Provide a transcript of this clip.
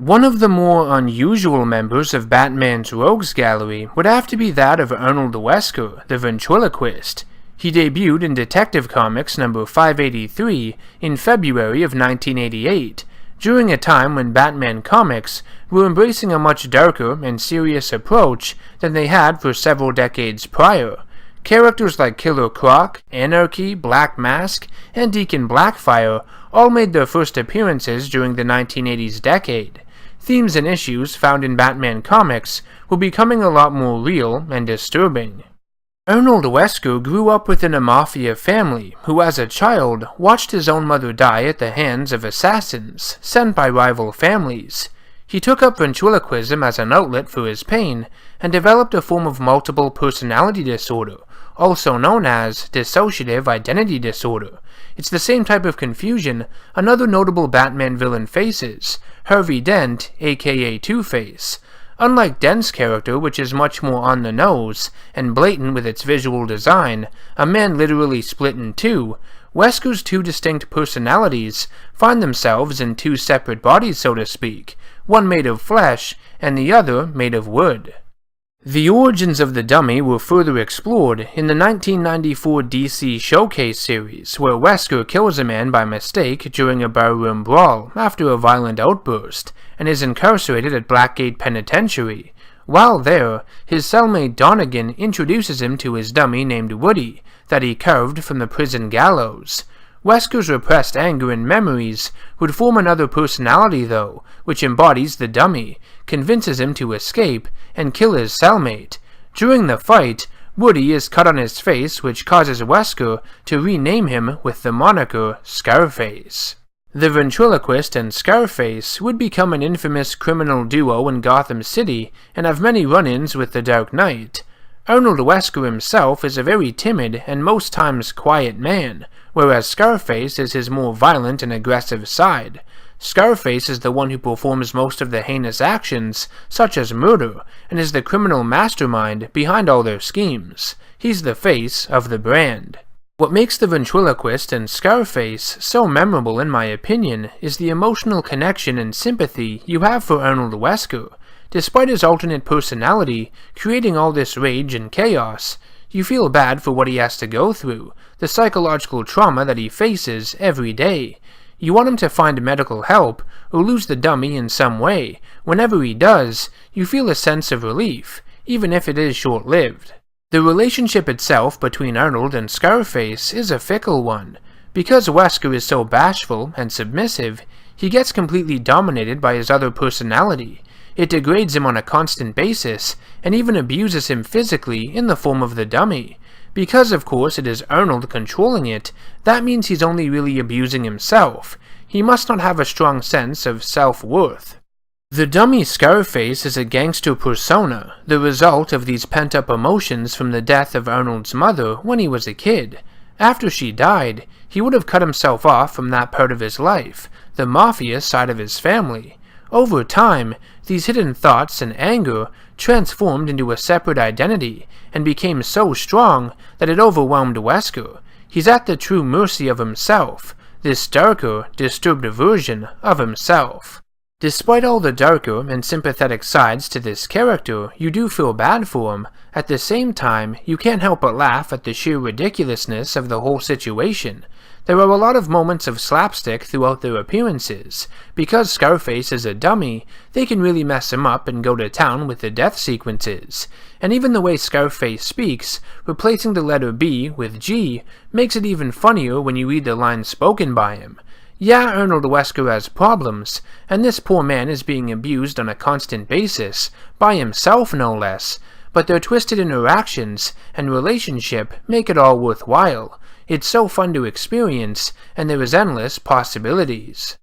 One of the more unusual members of Batman's rogues gallery would have to be that of Arnold Wesker, the Ventriloquist. He debuted in Detective Comics number 583 in February of 1988, during a time when Batman comics were embracing a much darker and serious approach than they had for several decades prior. Characters like Killer Croc, Anarchy, Black Mask, and Deacon Blackfire all made their first appearances during the 1980s decade. Themes and issues found in Batman comics were becoming a lot more real and disturbing. Arnold Wesker grew up within a mafia family who, as a child, watched his own mother die at the hands of assassins sent by rival families. He took up ventriloquism as an outlet for his pain and developed a form of multiple personality disorder, also known as dissociative identity disorder. It's the same type of confusion another notable Batman villain faces, Harvey Dent, aka Two-Face. Unlike Dent's character, which is much more on the nose and blatant with its visual design, a man literally split in two, Wesker's two distinct personalities find themselves in two separate bodies, so to speak, one made of flesh and the other made of wood. The origins of the dummy were further explored in the 1994 DC Showcase series, where Wesker kills a man by mistake during a barroom brawl after a violent outburst, and is incarcerated at Blackgate Penitentiary. While there, his cellmate Donegan introduces him to his dummy named Woody, that he carved from the prison gallows. Wesker's repressed anger and memories would form another personality though, which embodies the dummy, convinces him to escape and kill his cellmate. During the fight, Woody is cut on his face, which causes Wesker to rename him with the moniker Scarface. The Ventriloquist and Scarface would become an infamous criminal duo in Gotham City and have many run-ins with the Dark Knight. Arnold Wesker himself is a very timid and most times quiet man, whereas Scarface is his more violent and aggressive side. Scarface is the one who performs most of the heinous actions, such as murder, and is the criminal mastermind behind all their schemes. He's the face of the brand. What makes the Ventriloquist and Scarface so memorable in my opinion is the emotional connection and sympathy you have for Arnold Wesker. Despite his alternate personality creating all this rage and chaos, you feel bad for what he has to go through, the psychological trauma that he faces every day. You want him to find medical help or lose the dummy in some way. Whenever he does, you feel a sense of relief, even if it is short-lived. The relationship itself between Arnold and Scarface is a fickle one. Because Wesker is so bashful and submissive, he gets completely dominated by his other personality. It degrades him on a constant basis, and even abuses him physically in the form of the dummy. Because of course it is Arnold controlling it, that means he's only really abusing himself. He must not have a strong sense of self-worth. The dummy Scarface is a gangster persona, the result of these pent-up emotions from the death of Arnold's mother when he was a kid. After she died, he would have cut himself off from that part of his life, the mafia side of his family. Over time, these hidden thoughts and anger transformed into a separate identity and became so strong that it overwhelmed Wesker. He's at the true mercy of himself, this darker, disturbed version of himself. Despite all the darker and sympathetic sides to this character, you do feel bad for him. At the same time, you can't help but laugh at the sheer ridiculousness of the whole situation. There are a lot of moments of slapstick throughout their appearances. Because Scarface is a dummy, they can really mess him up and go to town with the death sequences. And even the way Scarface speaks, replacing the letter B with G, makes it even funnier when you read the lines spoken by him. Yeah, Arnold Wesker has problems, and this poor man is being abused on a constant basis, by himself no less, but their twisted interactions and relationship make it all worthwhile. It's so fun to experience, and there is endless possibilities.